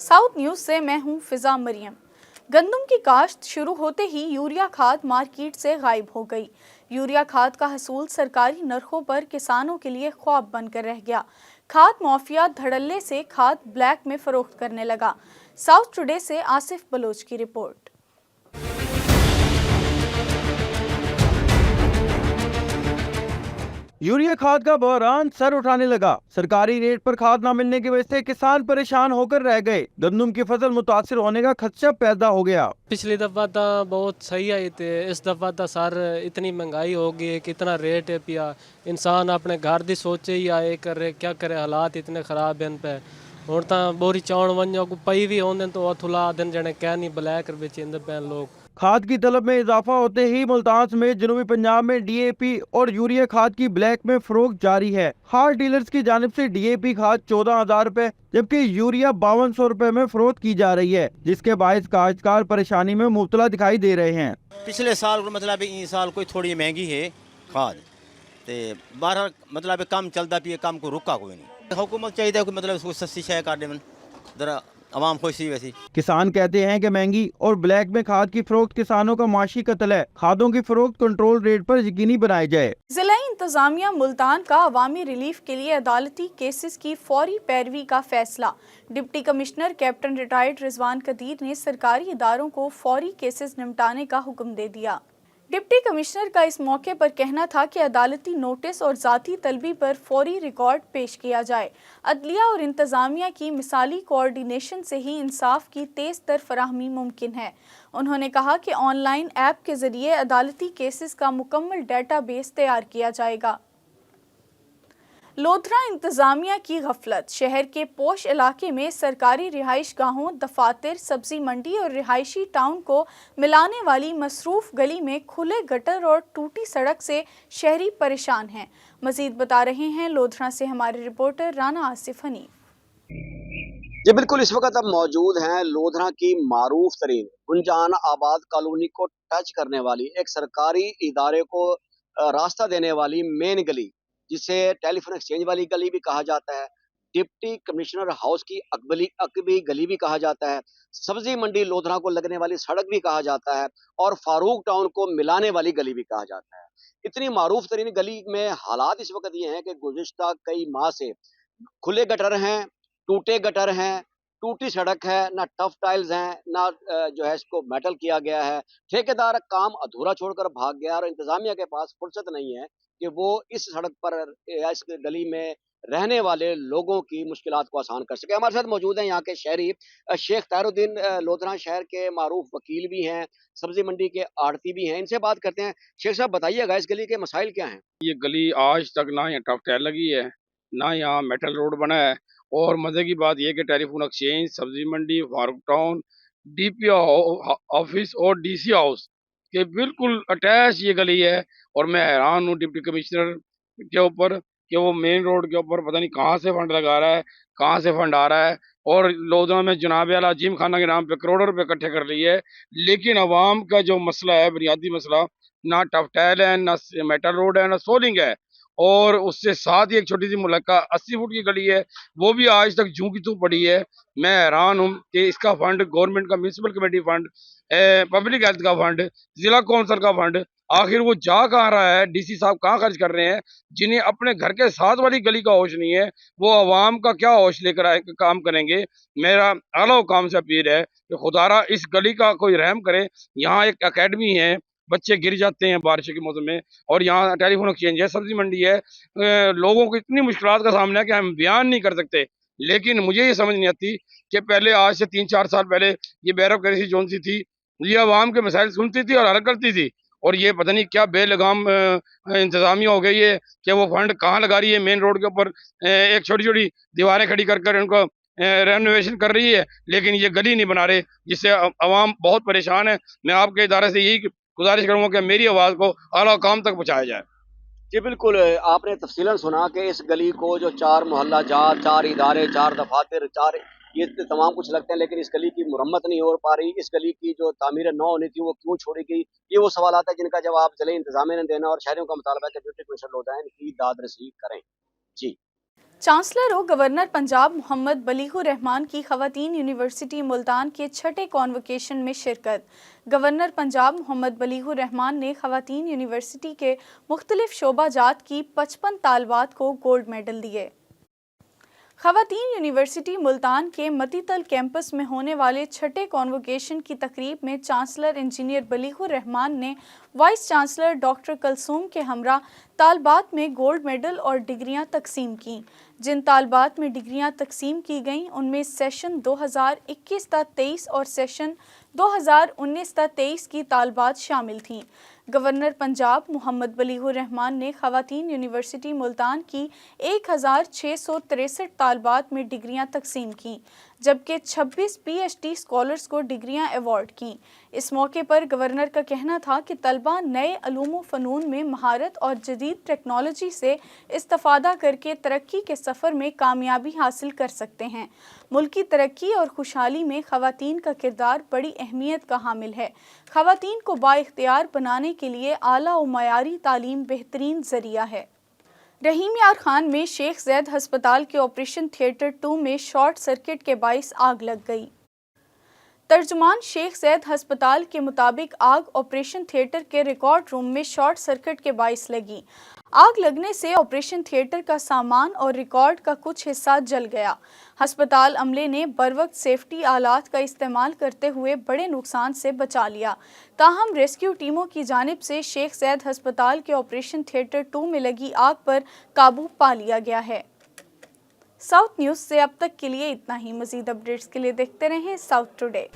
South news से मैं हूं फिजा मरियम। गंदम की काश्त शुरू होते ही यूरिया खाद मार्केट से गायब हो गई। यूरिया खाद का हसूल सरकारी नरखों पर किसानों के लिए ख्वाब बनकर रह गया। खाद माफिया धड़ल्ले से खाद ब्लैक में फरोख्त करने लगा। साउथ टुडे से आसिफ बलोच की रिपोर्ट। यूरिया खाद का बहरान सर उठाने लगा। सरकारी रेट पर खाद न मिलने की वजह से किसान परेशान होकर रह गए। गंदम की फसल मुतासिर होने का खदशा पैदा हो गया। पिछली दफा तो बहुत सही आई थे, इस दफा तो सर इतनी महंगाई हो गई है, कितना रेट है पिया। इंसान अपने घर दी सोचे ही आए करे क्या करे, हालात इतने खराब हैं इन पे। हुण तो बोरी चाउण वंजो को पई भी होंदे तो अथुला दिन जने क्या नहीं ब्लैक बेचेंदे पे लोग। खाद की तलब में इजाफा होते ही मुल्तान समेत जनूबी पंजाब में डीएपी और यूरिया खाद की ब्लैक में फरोख्त जारी है। खाद डीलर्स की जानिब से डीएपी खाद 14,000 रुपए जबकि यूरिया 5200 रुपए में फरोख्त की जा रही है, जिसके बायस काश्तकार परेशानी में मुब्तला दिखाई दे रहे हैं। पिछले साल मतलब इस साल कोई थोड़ी महंगी है खाद ते बाहर मतलब कम चलता पिए, कम को रुका कोई नहीं। हुकूमत चाहिए कि मतलब उसको सस्ती शय कर दे, जरा आवाम खुश ही वैसी। किसान कहते हैं कि महंगी और ब्लैक में खाद की फरोख्त किसानों का माशी कत्ल है। खादों की फरोख्त कंट्रोल रेट पर यकीनी बनाई जाए। जिला इंतजामिया मुल्तान का अवामी रिलीफ के लिए अदालती केसेस की फौरी पैरवी का फैसला। Deputy commissioner captain retired Rizwan Qadir ने सरकारी इदारों को फौरी केसेस निपटाने का हुक्म दे दिया। डिप्टी कमिश्नर का इस मौके पर कहना था कि अदालती नोटिस और जाती तलबी पर फौरी रिकॉर्ड पेश किया जाए। अदलिया और इंतजामिया की मिसाली कोऑर्डिनेशन से ही इंसाफ की तेज तर फराहमी मुमकिन है। उन्होंने कहा कि ऑनलाइन ऐप के जरिए अदालती केसेस का मुकम्मल डेटाबेस तैयार किया जाएगा। लोधरा इंतजामिया की गफलत। शहर के पोश इलाके में सरकारी रिहाइश गाहों, दफातर, सब्जी मंडी और रिहायशी टाउन को मिलाने वाली मसरूफ गली में खुले गटर और टूटी सड़क से शहरी परेशान हैं। मजीद बता रहे हैं लोधरा से हमारे रिपोर्टर राना आसिफ हनीफ। जी बिल्कुल, इस वक्त अब मौजूद हैं लोधरा की मारूफ तरीन गुंजान आबाद कॉलोनी को टच करने वाली एक सरकारी इदारे को रास्ता देने वाली मेन गली, जिसे टेलीफोन एक्सचेंज वाली गली भी कहा जाता है, डिप्टी कमिश्नर हाउस की अकबी गली भी कहा जाता है, सब्जी मंडी लोधरा को लगने वाली सड़क भी कहा जाता है और फारूक टाउन को मिलाने वाली गली भी कहा जाता है। इतनी मारूफ तरीन गली में हालात इस वक्त ये हैं कि गुज़िश्ता कई माह से खुले गटर हैं, टूटे गटर हैं, टूटी सड़क है, ना टफ टाइल्स हैं, ना जो है इसको मेटल किया गया है। ठेकेदार काम अधूरा छोड़कर भाग गया और इंतजामिया के पास फुर्सत नहीं है कि वो इस सड़क पर या इस गली में रहने वाले लोगों की मुश्किलात को आसान कर सके। हमारे साथ मौजूद हैं यहाँ के शहरी शेख तारुद्दीन, लोधरा शहर के मारूफ वकील भी हैं, सब्जी मंडी के आड़ती भी हैं। इनसे बात करते हैं। शेख साहब बताइएगा, इस गली के मसाइल क्या हैं? ये गली आज तक ना यहाँ टफ टाइल लगी है, ना यहाँ मेटल रोड बना है। और मजे की बात यह कि टेलीफोन एक्सचेंज, सब्जी मंडी, फारूक टाउन, डीपीओ ऑफिस और डीसी हाउस के बिल्कुल अटैच ये गली है। और मैं हैरान हूँ डिप्टी कमिश्नर के ऊपर कि वो मेन रोड के ऊपर पता नहीं कहाँ से फंड लगा रहा है, कहाँ से फंड आ रहा है। और लोधरा में जनाब आला जिम खाना के नाम पे करोड़ों रुपए इकट्ठे कर लिए है, लेकिन अवाम का जो मसला है, बुनियादी मसला, ना टफ टाइल है, ना मेटल रोड है, ना सोलिंग है। और उससे साथ ही एक छोटी सी मुलक्का 80 फुट की गली है, वो भी आज तक जूं की तू पड़ी है। मैं हैरान हूँ कि इसका फंड गवर्नमेंट का municipal committee fund, public health का फंड, जिला कौंसिल का फंड, आखिर वो जा कहाँ रहा है? डीसी साहब कहाँ खर्च कर रहे हैं? जिन्हें अपने घर के साथ वाली गली का होश नहीं है, वो अवाम का क्या होश लेकर आए काम करेंगे? मेरा आला हुकाम से अपील है कि खुदारा इस गली का कोई रहम करे। यहाँ एक अकेडमी है, बच्चे गिर जाते हैं बारिश के मौसम में, और यहाँ टेलीफोन एक्सचेंज है, सब्जी मंडी है। लोगों को इतनी मुश्किलात का सामना है कि हम बयान नहीं कर सकते। लेकिन मुझे ये समझ नहीं आती कि पहले, आज से 3-4 साल पहले, ये ब्यूरोक्रेसी जोन सी थी, ये अवाम के मसाइल सुनती थी और हल करती थी। और ये पता नहीं क्या बेलगाम इंतजामिया हो गई है कि वो फंड कहाँ लगा रही है। मेन रोड के ऊपर एक छोटी छोटी दीवारें खड़ी कर कर उनको रेनोवेशन कर रही है, लेकिन ये गली नहीं बना रहे, जिससे अवाम बहुत परेशान है। मैं आपके इदारे से यही गुजारिश करूंगा कि मेरी आवाज़ को आला काम तक पहुँचाया जाए। जी बिल्कुल, आपने तफसीलन सुना कि इस गली को जो 4 मोहल्ला जात, 4 इदारे, 4 दफातर, 4 ये तमाम कुछ लगते हैं, लेकिन इस गली की मुरम्मत नहीं हो पा रही। इस गली की जो तामीर न होनी थी वो क्यों छोड़ी गई, ये वो सवाल आता है जिनका जवाब जिले इंतजामिया ने देना और शहरियों का मुतालबा है कि डिप्टी कमिश्नर लोधरा इनकी दाद रसी करें। जी। चांसलर और गवर्नर पंजाब मोहम्मद बलीगुर रहमान की खवातीन यूनिवर्सिटी मुल्तान के छठे कॉन्वोकेशन में शिरकत। गवर्नर पंजाब मोहम्मद बलीगुर रहमान ने खवातीन यूनिवर्सिटी के मुख्तलिफ शोबाजात की 55 तालबात को गोल्ड मेडल दिए। खवातीन यूनिवर्सिटी मुल्तान के मतीतल कैंपस में होने वाले छठे कॉन्वोकेशन की तकरीब में चांसलर इंजीनियर बलीगुर रहमान ने वाइस चांसलर डॉक्टर कलसूम के हमरा तालबात में गोल्ड मेडल और डिग्रियां तकसीम की। जिन तालबात में डिग्रियां तकसीम की गईं उनमें सेशन 2021-23 और सेशन 2019-23 की तालबात शामिल थीं। गवर्नर पंजाब मोहम्मद बलीगुर रहमान ने खवातीन यूनिवर्सिटी मुल्तान की 1663 तालबात में डिग्रियां तकसीम की, जबकि 26 PhD स्कॉलर्स को डिग्रियां अवार्ड की। इस मौके पर गवर्नर का कहना था कि तलबा नए अलूम व फ़नून में महारत और जदीद टेक्नोलॉजी से इस्तिफ़ादा करके तरक्की के सफ़र में कामयाबी हासिल कर सकते हैं। मुल्की तरक्की और खुशहाली में खवातीन का किरदार बड़ी अहमियत का हामिल है। खवातीन को बाइख्तियार बनाने के लिए आला व मयारी तालीम बेहतरीन ज़रिया है। रहीम यार खान में शेख ज़ैद हस्पताल के ऑपरेशन थिएटर 2 में शॉर्ट सर्किट के बाइस आग लग गई। तर्जुमान शेख ज़ैद हस्पताल के मुताबिक आग ऑपरेशन थिएटर के रिकॉर्ड रूम में शॉर्ट सर्किट के बाइस लगी। आग लगने से ऑपरेशन थिएटर का सामान और रिकॉर्ड का कुछ हिस्सा जल गया। हस्पताल अमले ने बरवक्त सेफ्टी आलात का इस्तेमाल करते हुए बड़े नुकसान से बचा लिया। ताहम रेस्क्यू टीमों की जानिब से शेख ज़ैद हस्पताल के ऑपरेशन थिएटर 2 में लगी आग पर काबू पा लिया गया है। साउथ न्यूज़ से अब तक के लिए इतना ही। मज़ीद अपडेट्स के लिए देखते रहें साउथ टुडे।